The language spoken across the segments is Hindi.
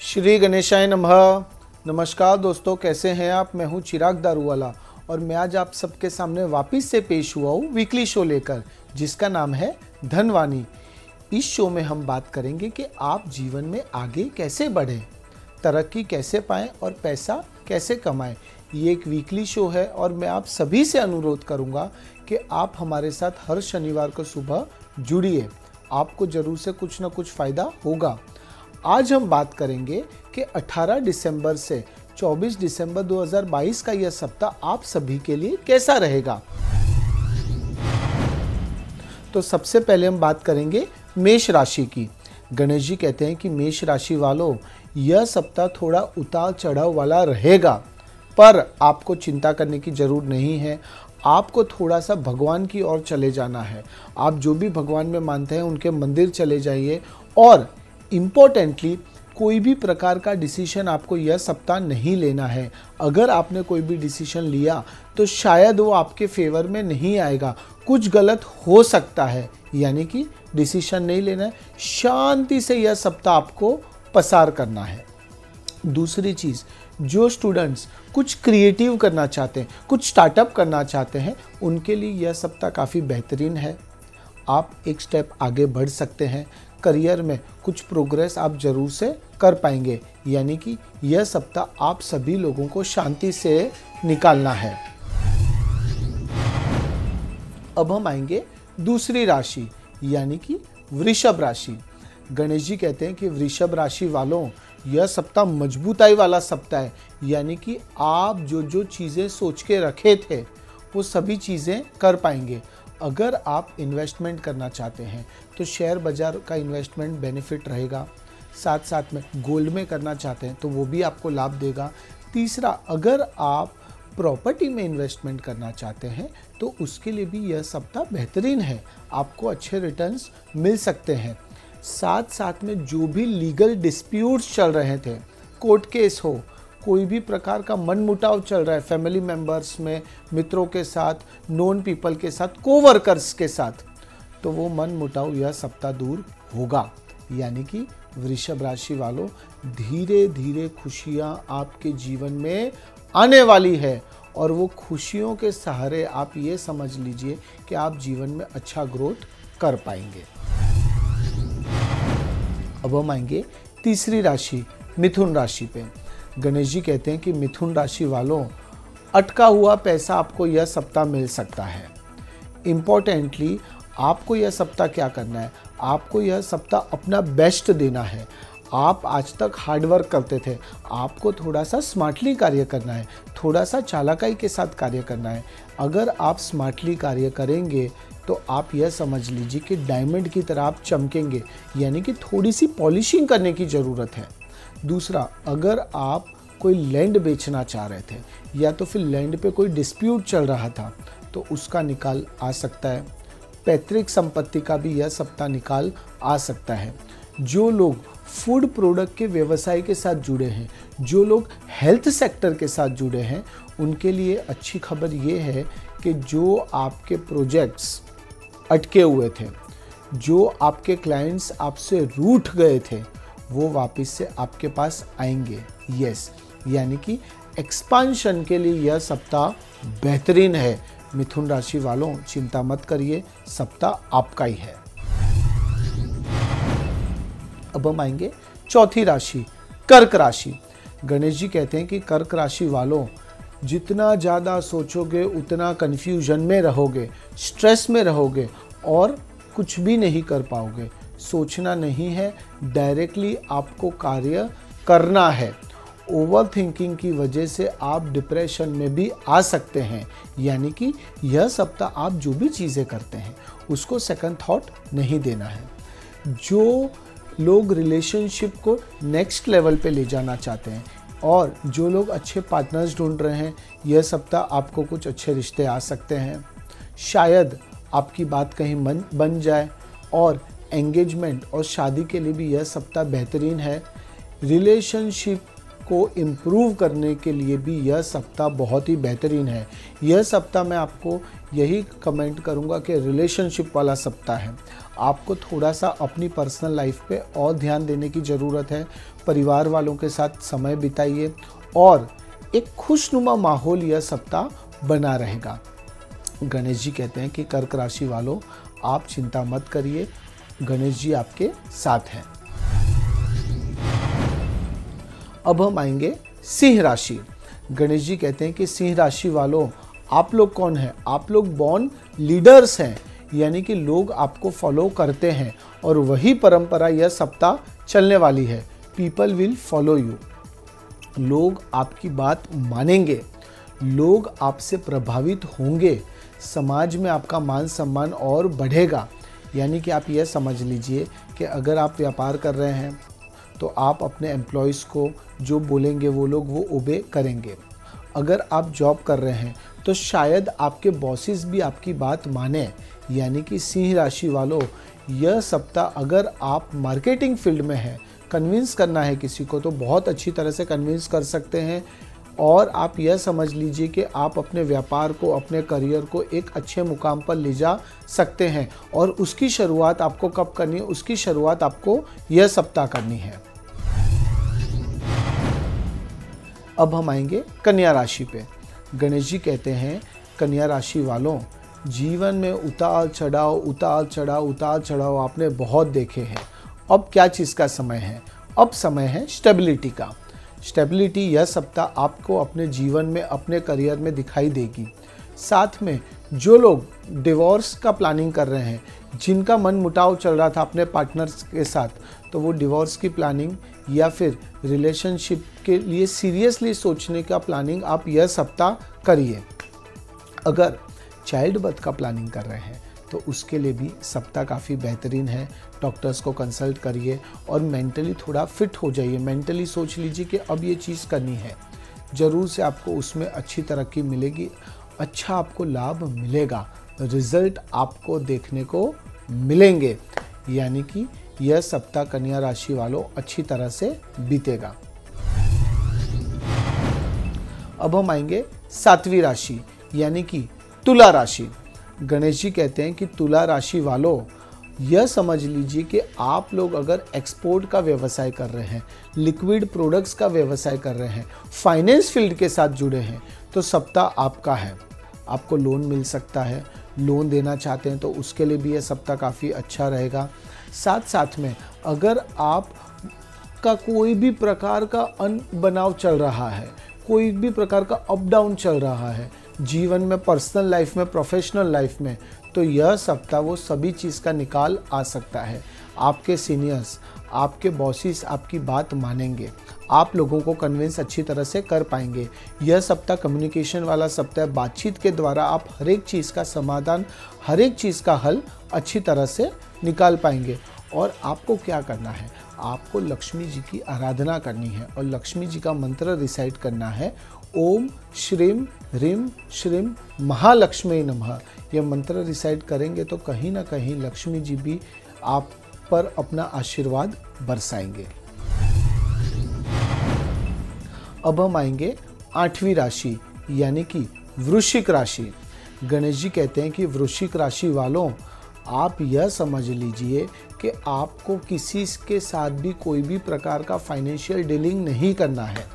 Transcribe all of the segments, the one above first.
श्री गणेशाय नमः। नमस्कार दोस्तों, कैसे हैं आप। मैं हूं चिराग दारूवाला और मैं आज आप सबके सामने वापस से पेश हुआ हूं वीकली शो लेकर, जिसका नाम है धनवानी। इस शो में हम बात करेंगे कि आप जीवन में आगे कैसे बढ़ें, तरक्की कैसे पाएं और पैसा कैसे कमाएं। ये एक वीकली शो है और मैं आप सभी से अनुरोध करूंगा कि आप हमारे साथ हर शनिवार को सुबह जुड़िए। आपको जरूर से कुछ ना कुछ फ़ायदा होगा। आज हम बात करेंगे कि 18 दिसंबर से 24 दिसंबर 2022 का यह सप्ताह आप सभी के लिए कैसा रहेगा। तो सबसे पहले हम बात करेंगे मेष राशि की। गणेश जी कहते हैं कि मेष राशि वालों, यह सप्ताह थोड़ा उतार चढ़ाव वाला रहेगा, पर आपको चिंता करने की जरूरत नहीं है। आपको थोड़ा सा भगवान की ओर चले जाना है। आप जो भी भगवान में मानते हैं उनके मंदिर चले जाइए और इम्पोर्टेंटली कोई भी प्रकार का डिसीजन आपको यह सप्ताह नहीं लेना है। अगर आपने कोई भी डिसीजन लिया तो शायद वो आपके फेवर में नहीं आएगा, कुछ गलत हो सकता है, यानी कि डिसीजन नहीं लेना है। शांति से यह सप्ताह आपको पसार करना है। दूसरी चीज़, जो स्टूडेंट्स कुछ क्रिएटिव करना चाहते हैं, कुछ स्टार्टअप करना चाहते हैं, उनके लिए यह सप्ताह काफ़ी बेहतरीन है। आप एक स्टेप आगे बढ़ सकते हैं। करियर में कुछ प्रोग्रेस आप जरूर से कर पाएंगे, यानी कि यह सप्ताह आप सभी लोगों को शांति से निकालना है। अब हम आएंगे दूसरी राशि, यानी कि वृषभ राशि। गणेश जी कहते हैं कि वृषभ राशि वालों, यह सप्ताह मजबूताई वाला सप्ताह है, यानी कि आप जो जो चीज़ें सोच के रखे थे वो सभी चीज़ें कर पाएंगे। अगर आप इन्वेस्टमेंट करना चाहते हैं तो शेयर बाज़ार का इन्वेस्टमेंट बेनिफिट रहेगा। साथ साथ में गोल्ड में करना चाहते हैं तो वो भी आपको लाभ देगा। तीसरा, अगर आप प्रॉपर्टी में इन्वेस्टमेंट करना चाहते हैं तो उसके लिए भी यह सप्ताह बेहतरीन है, आपको अच्छे रिटर्न्स मिल सकते हैं। साथ साथ में जो भी लीगल डिस्प्यूट्स चल रहे थे, कोर्ट केस हो, कोई भी प्रकार का मनमुटाव चल रहा है फैमिली मेंबर्स में, मित्रों के साथ, नोन पीपल के साथ, कोवर्कर्स के साथ, तो वो मनमुटाव यह सप्ताह दूर होगा। यानी कि वृषभ राशि वालों, धीरे धीरे खुशियां आपके जीवन में आने वाली है और वो खुशियों के सहारे आप ये समझ लीजिए कि आप जीवन में अच्छा ग्रोथ कर पाएंगे। अब हम आएंगे तीसरी राशि, मिथुन राशि पे। गणेश जी कहते हैं कि मिथुन राशि वालों, अटका हुआ पैसा आपको यह सप्ताह मिल सकता है। इम्पोर्टेंटली आपको यह सप्ताह क्या करना है, आपको यह सप्ताह अपना बेस्ट देना है। आप आज तक हार्डवर्क करते थे, आपको थोड़ा सा स्मार्टली कार्य करना है, थोड़ा सा चालाकी के साथ कार्य करना है। अगर आप स्मार्टली कार्य करेंगे तो आप यह समझ लीजिए कि डायमंड की तरह आप चमकेंगे, यानी कि थोड़ी सी पॉलिशिंग करने की ज़रूरत है। दूसरा, अगर आप कोई लैंड बेचना चाह रहे थे या तो फिर लैंड पे कोई डिस्प्यूट चल रहा था तो उसका निकाल आ सकता है। पैतृक संपत्ति का भी यह सप्ताह निकाल आ सकता है। जो लोग फूड प्रोडक्ट के व्यवसाय के साथ जुड़े हैं, जो लोग हेल्थ सेक्टर के साथ जुड़े हैं, उनके लिए अच्छी खबर ये है कि जो आपके प्रोजेक्ट्स अटके हुए थे, जो आपके क्लाइंट्स आपसे रूठ गए थे, वो वापस से आपके पास आएंगे। यस, यानी कि एक्सपांशन के लिए यह सप्ताह बेहतरीन है। मिथुन राशि वालों, चिंता मत करिए, सप्ताह आपका ही है। अब हम आएंगे चौथी राशि, कर्क राशि। गणेश जी कहते हैं कि कर्क राशि वालों, जितना ज़्यादा सोचोगे उतना कन्फ्यूजन में रहोगे, स्ट्रेस में रहोगे और कुछ भी नहीं कर पाओगे। सोचना नहीं है, डायरेक्टली आपको कार्य करना है। ओवर थिंकिंग की वजह से आप डिप्रेशन में भी आ सकते हैं, यानी कि यह सप्ताह आप जो भी चीज़ें करते हैं उसको सेकंड थॉट नहीं देना है। जो लोग रिलेशनशिप को नेक्स्ट लेवल पे ले जाना चाहते हैं और जो लोग अच्छे पार्टनर्स ढूंढ रहे हैं, यह सप्ताह आपको कुछ अच्छे रिश्ते आ सकते हैं। शायद आपकी बात कहीं बन जाए और एंगेजमेंट और शादी के लिए भी यह सप्ताह बेहतरीन है। रिलेशनशिप को इम्प्रूव करने के लिए भी यह सप्ताह बहुत ही बेहतरीन है। यह सप्ताह मैं आपको यही कमेंट करूंगा कि रिलेशनशिप वाला सप्ताह है। आपको थोड़ा सा अपनी पर्सनल लाइफ पे और ध्यान देने की ज़रूरत है। परिवार वालों के साथ समय बिताइए और एक खुशनुमा माहौल यह सप्ताह बना रहेगा। गणेश जी कहते हैं कि कर्क राशि वालों, आप चिंता मत करिए, गणेश जी आपके साथ हैं। अब हम आएंगे सिंह राशि। गणेश जी कहते हैं कि सिंह राशि वालों, आप लोग कौन हैं? आप लोग बॉर्न लीडर्स हैं, यानी कि लोग आपको फॉलो करते हैं और वही परंपरा यह सप्ताह चलने वाली है। People will follow you. लोग आपकी बात मानेंगे, लोग आपसे प्रभावित होंगे, समाज में आपका मान सम्मान और बढ़ेगा। यानी कि आप यह समझ लीजिए कि अगर आप व्यापार कर रहे हैं तो आप अपने एम्प्लॉयज़ को जो बोलेंगे वो लोग वो ओबे करेंगे। अगर आप जॉब कर रहे हैं तो शायद आपके बॉसेस भी आपकी बात माने। यानी कि सिंह राशि वालों, यह सप्ताह अगर आप मार्केटिंग फील्ड में हैं, कन्विंस करना है किसी को तो बहुत अच्छी तरह से कन्विंस कर सकते हैं। और आप यह समझ लीजिए कि आप अपने व्यापार को, अपने करियर को एक अच्छे मुकाम पर ले जा सकते हैं। और उसकी शुरुआत आपको कब करनी है? उसकी शुरुआत आपको यह सप्ताह करनी है। अब हम आएंगे कन्या राशि पे। गणेश जी कहते हैं, कन्या राशि वालों, जीवन में उतार चढ़ाव आपने बहुत देखे हैं। अब क्या चीज़ का समय है? अब समय है स्टेबिलिटी का। स्टेबिलिटी यह सप्ताह आपको अपने जीवन में, अपने करियर में दिखाई देगी। साथ में जो लोग डिवोर्स का प्लानिंग कर रहे हैं, जिनका मन मुटाव चल रहा था अपने पार्टनर्स के साथ, तो वो डिवोर्स की प्लानिंग या फिर रिलेशनशिप के लिए सीरियसली सोचने का प्लानिंग आप यह सप्ताह करिए। अगर चाइल्ड बर्थ का प्लानिंग कर रहे हैं तो उसके लिए भी सप्ताह काफ़ी बेहतरीन है। डॉक्टर्स को कंसल्ट करिए और मेंटली थोड़ा फिट हो जाइए। मेंटली सोच लीजिए कि अब ये चीज़ करनी है, ज़रूर से आपको उसमें अच्छी तरक्की मिलेगी, अच्छा आपको लाभ मिलेगा, रिजल्ट आपको देखने को मिलेंगे। यानी कि यह सप्ताह कन्या राशि वालों अच्छी तरह से बीतेगा। अब हम आएंगे 7वीं राशि यानी कि तुला राशि। गणेश जी कहते हैं कि तुला राशि वालों, यह समझ लीजिए कि आप लोग अगर एक्सपोर्ट का व्यवसाय कर रहे हैं, लिक्विड प्रोडक्ट्स का व्यवसाय कर रहे हैं, फाइनेंस फील्ड के साथ जुड़े हैं, तो सप्ताह आपका है। आपको लोन मिल सकता है। लोन देना चाहते हैं तो उसके लिए भी यह सप्ताह काफ़ी अच्छा रहेगा। साथ में अगर आप का कोई भी प्रकार का अनबनाव चल रहा है, कोई भी प्रकार का अप डाउन चल रहा है जीवन में, पर्सनल लाइफ में, प्रोफेशनल लाइफ में, तो यह सप्ताह वो सभी चीज़ का निकाल आ सकता है। आपके सीनियर्स, आपके बॉसेस आपकी बात मानेंगे, आप लोगों को कन्विंस अच्छी तरह से कर पाएंगे। यह सप्ताह कम्युनिकेशन वाला सप्ताह, बातचीत के द्वारा आप हर एक चीज़ का समाधान, हर एक चीज़ का हल अच्छी तरह से निकाल पाएंगे। और आपको क्या करना है? आपको लक्ष्मी जी की आराधना करनी है और लक्ष्मी जी का मंत्र रिसाइट करना है। ओम श्रीम ह्रीम श्रीम महालक्ष्मी नमः। यह मंत्र रिसाइट करेंगे तो कहीं ना कहीं लक्ष्मी जी भी आप पर अपना आशीर्वाद बरसाएंगे। अब हम आएंगे 8वीं राशि यानी कि वृश्चिक राशि। गणेश जी कहते हैं कि वृश्चिक राशि वालों, आप यह समझ लीजिए कि आपको किसी के साथ भी कोई भी प्रकार का फाइनेंशियल डीलिंग नहीं करना है।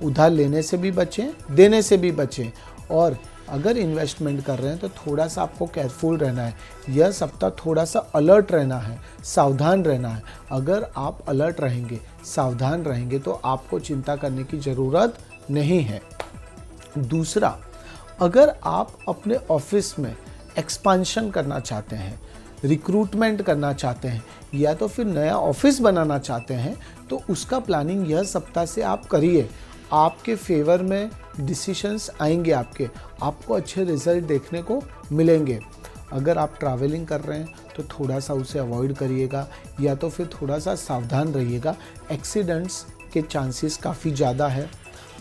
उधार लेने से भी बचें, देने से भी बचें। और अगर इन्वेस्टमेंट कर रहे हैं तो थोड़ा सा आपको केयरफुल रहना है। यह सप्ताह थोड़ा सा अलर्ट रहना है, सावधान रहना है। अगर आप अलर्ट रहेंगे, सावधान रहेंगे तो आपको चिंता करने की ज़रूरत नहीं है। दूसरा, अगर आप अपने ऑफिस में एक्सपांशन करना चाहते हैं, रिक्रूटमेंट करना चाहते हैं या तो फिर नया ऑफिस बनाना चाहते हैं तो उसका प्लानिंग यह सप्ताह से आप करिए। आपके फेवर में डिसीशंस आएंगे, आपको अच्छे रिजल्ट देखने को मिलेंगे। अगर आप ट्रैवलिंग कर रहे हैं तो थोड़ा सा उसे अवॉइड करिएगा या तो फिर थोड़ा सा सावधान रहिएगा। एक्सीडेंट्स के चांसेस काफ़ी ज़्यादा है।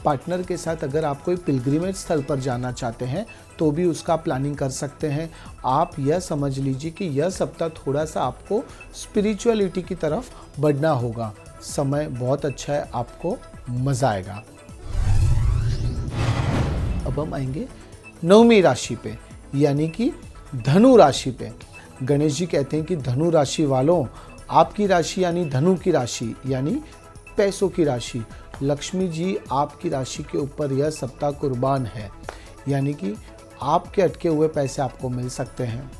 पार्टनर के साथ अगर आप कोई पिलग्रिमेज स्थल पर जाना चाहते हैं तो भी उसका प्लानिंग कर सकते हैं। आप यह समझ लीजिए कि यह सप्ताह थोड़ा सा आपको स्पिरिचुअलिटी की तरफ बढ़ना होगा। समय बहुत अच्छा है आपको मजा आएगा। अब हम आएंगे 9वीं राशि पे, यानी कि धनु राशि पे। गणेश जी कहते हैं कि धनु राशि वालों, आपकी राशि यानी धनु की राशि यानी पैसों की राशि, लक्ष्मी जी आपकी राशि के ऊपर यह सप्ताह कुर्बान है, यानी कि आपके अटके हुए पैसे आपको मिल सकते हैं,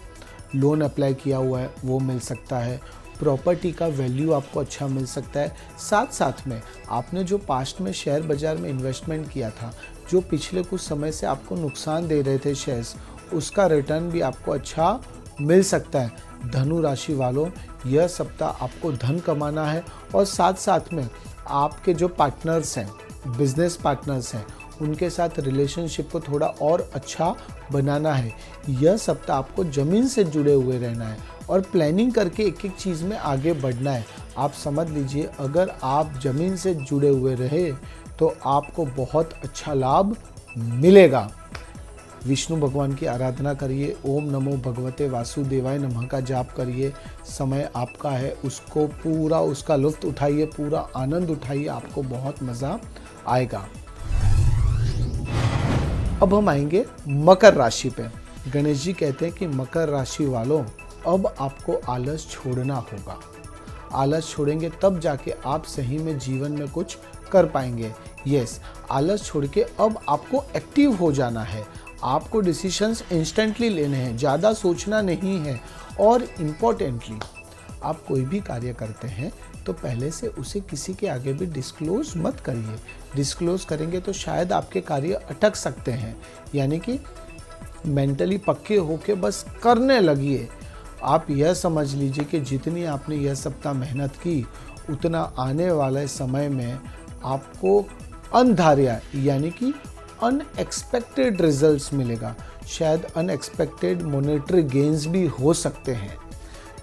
लोन अप्लाई किया हुआ है वो मिल सकता है, प्रॉपर्टी का वैल्यू आपको अच्छा मिल सकता है। साथ साथ में आपने जो पास्ट में शेयर बाज़ार में इन्वेस्टमेंट किया था, जो पिछले कुछ समय से आपको नुकसान दे रहे थे शेयर्स, उसका रिटर्न भी आपको अच्छा मिल सकता है। धनु राशि वालों, यह सप्ताह आपको धन कमाना है और साथ साथ में आपके जो पार्टनर्स हैं, बिजनेस पार्टनर्स हैं, उनके साथ रिलेशनशिप को थोड़ा और अच्छा बनाना है। यह सप्ताह आपको ज़मीन से जुड़े हुए रहना है और प्लानिंग करके एक एक चीज़ में आगे बढ़ना है। आप समझ लीजिए, अगर आप ज़मीन से जुड़े हुए रहे तो आपको बहुत अच्छा लाभ मिलेगा। विष्णु भगवान की आराधना करिए, ओम नमो भगवते वासुदेवाय नमः का जाप करिए। समय आपका है, उसको पूरा उसका लुत्फ उठाइए, पूरा आनंद उठाइए, आपको बहुत मज़ा आएगा। अब हम आएंगे मकर राशि पे। गणेश जी कहते हैं कि मकर राशि वालों, अब आपको आलस छोड़ना होगा। आलस छोड़ेंगे तब जाके आप सही में जीवन में कुछ कर पाएंगे। यस, आलस छोड़ के अब आपको एक्टिव हो जाना है। आपको डिसीशंस इंस्टेंटली लेने हैं, ज़्यादा सोचना नहीं है। और इम्पोर्टेंटली, आप कोई भी कार्य करते हैं तो पहले से उसे किसी के आगे भी डिस्क्लोज मत करिए। डिस्क्लोज करेंगे तो शायद आपके कार्य अटक सकते हैं, यानी कि मेंटली पक्के होके बस करने लगिए। आप यह समझ लीजिए कि जितनी आपने यह सप्ताह मेहनत की, उतना आने वाले समय में आपको अनधार्या यानी कि अनएक्सपेक्टेड रिजल्ट्स मिलेगा। शायद अनएक्सपेक्टेड मॉनेटरी गेन्स भी हो सकते हैं।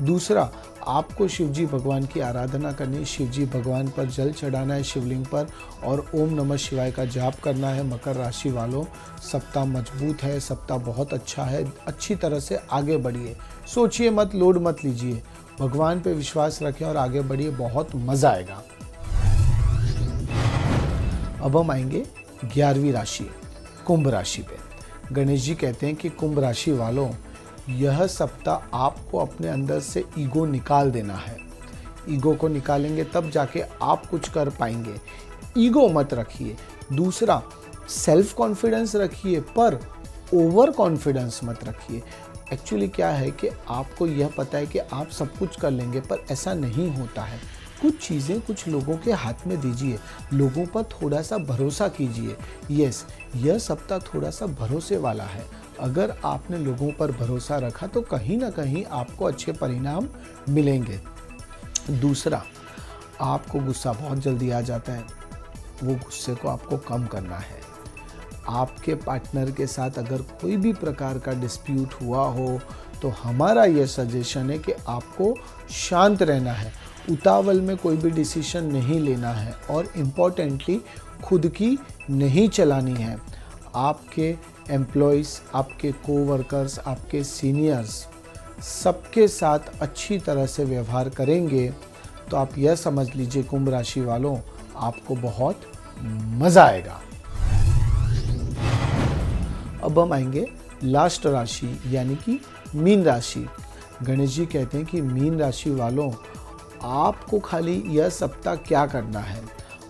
दूसरा, आपको शिवजी भगवान की आराधना करनी है, शिवजी भगवान पर जल चढ़ाना है शिवलिंग पर, और ओम नमः शिवाय का जाप करना है। मकर राशि वालों, सप्ताह मजबूत है, सप्ताह बहुत अच्छा है, अच्छी तरह से आगे बढ़िए। सोचिए मत, लोड मत लीजिए, भगवान पे विश्वास रखें और आगे बढ़िए, बहुत मज़ा आएगा। अब हम आएंगे 11वीं राशि, कुंभ राशि पे। गणेश जी कहते हैं कि कुंभ राशि वालों, यह सप्ताह आपको अपने अंदर से ईगो निकाल देना है। ईगो को निकालेंगे तब जाके आप कुछ कर पाएंगे। ईगो मत रखिए। दूसरा, सेल्फ कॉन्फिडेंस रखिए, पर ओवर कॉन्फिडेंस मत रखिए। एक्चुअली क्या है कि आपको यह पता है कि आप सब कुछ कर लेंगे, पर ऐसा नहीं होता है। कुछ चीज़ें कुछ लोगों के हाथ में दीजिए, लोगों पर थोड़ा सा भरोसा कीजिए। यस, यह सप्ताह थोड़ा सा भरोसे वाला है। अगर आपने लोगों पर भरोसा रखा तो कहीं ना कहीं आपको अच्छे परिणाम मिलेंगे। दूसरा, आपको गुस्सा बहुत जल्दी आ जाता है, वो गुस्से को आपको कम करना है। आपके पार्टनर के साथ अगर कोई भी प्रकार का डिस्प्यूट हुआ हो तो हमारा यह सजेशन है कि आपको शांत रहना है, उतावल में कोई भी डिसीजन नहीं लेना है, और इम्पोर्टेंटली खुद की नहीं चलानी है। आपके एम्प्लॉयज़, आपके कोवर्कर्स, आपके सीनियर्स, सबके साथ अच्छी तरह से व्यवहार करेंगे तो आप यह समझ लीजिए कुंभ राशि वालों, आपको बहुत मज़ा आएगा। अब हम आएंगे लास्ट राशि यानी कि मीन राशि। गणेश जी कहते हैं कि मीन राशि वालों, आपको खाली यह सप्ताह क्या करना है,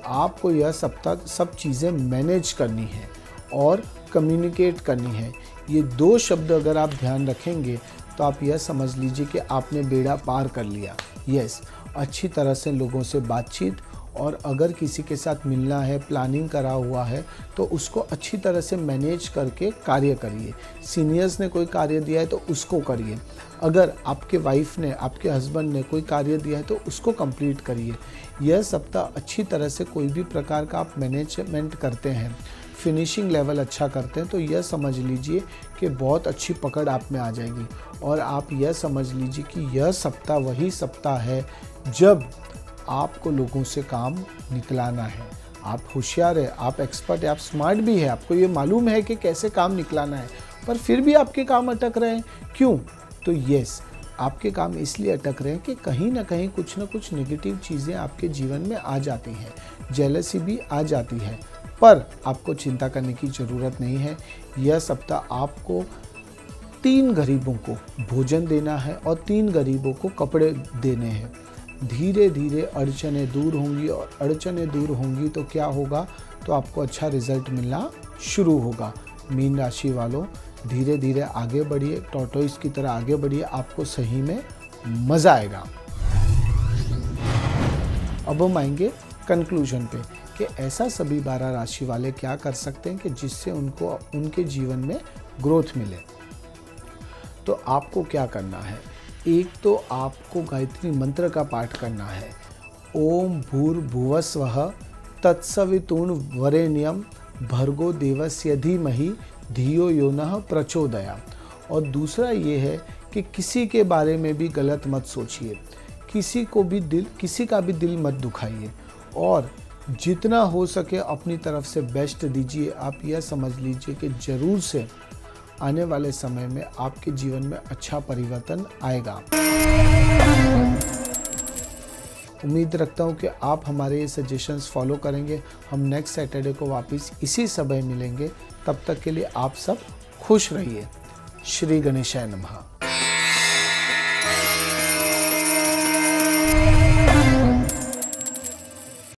आपको यह सप्ताह सब चीज़ें मैनेज करनी है और कम्युनिकेट करनी है। ये दो शब्द अगर आप ध्यान रखेंगे तो आप यह समझ लीजिए कि आपने बेड़ा पार कर लिया। यस, अच्छी तरह से लोगों से बातचीत, और अगर किसी के साथ मिलना है, प्लानिंग करा हुआ है तो उसको अच्छी तरह से मैनेज करके कार्य करिए। सीनियर्स ने कोई कार्य दिया है तो उसको करिए। अगर आपके वाइफ ने, आपके हस्बैंड ने कोई कार्य दिया है तो उसको कंप्लीट करिए। यह सप्ताह अच्छी तरह से कोई भी प्रकार का आप मैनेजमेंट करते हैं, फिनिशिंग लेवल अच्छा करते हैं, तो यह समझ लीजिए कि बहुत अच्छी पकड़ आप में आ जाएगी। और आप यह समझ लीजिए कि यह सप्ताह वही सप्ताह है जब आपको लोगों से काम निकलाना है। आप होशियार है, आप एक्सपर्ट है, आप स्मार्ट भी है, आपको ये मालूम है कि कैसे काम निकलाना है, पर फिर भी आपके काम अटक रहे हैं। क्यों? तो यस, आपके काम इसलिए अटक रहे हैं कि कहीं ना कहीं कुछ ना कुछ नेगेटिव चीज़ें आपके जीवन में आ जाती हैं, जेलसी भी आ जाती है, पर आपको चिंता करने की ज़रूरत नहीं है। यह सप्ताह आपको 3 गरीबों को भोजन देना है और 3 गरीबों को कपड़े देने हैं। धीरे धीरे अड़चनें दूर होंगी, और अड़चनें दूर होंगी तो क्या होगा, तो आपको अच्छा रिजल्ट मिलना शुरू होगा। मीन राशि वालों, धीरे धीरे आगे बढ़िए, टॉर्टोइस की तरह आगे बढ़िए, आपको सही में मज़ा आएगा। अब हम आएंगे कंक्लूजन पे कि ऐसा सभी 12 राशि वाले क्या कर सकते हैं कि जिससे उनको उनके जीवन में ग्रोथ मिले। तो आपको क्या करना है, एक तो आपको गायत्री मंत्र का पाठ करना है, ओम भूर्भुवस्वः तत्सवितुर्वरेण्यं भर्गो देवस्य धीमहि धियो यो नः प्रचोदयात्। और दूसरा ये है कि किसी के बारे में भी गलत मत सोचिए, किसी का भी दिल मत दुखाइए, और जितना हो सके अपनी तरफ से बेस्ट दीजिए। आप यह समझ लीजिए कि ज़रूर से आने वाले समय में आपके जीवन में अच्छा परिवर्तन आएगा। उम्मीद रखता हूँ कि आप हमारे ये सजेशंस फॉलो करेंगे। हम नेक्स्ट सैटरडे को वापस इसी समय मिलेंगे। तब तक के लिए आप सब खुश रहिए। श्री गणेशाय नमः।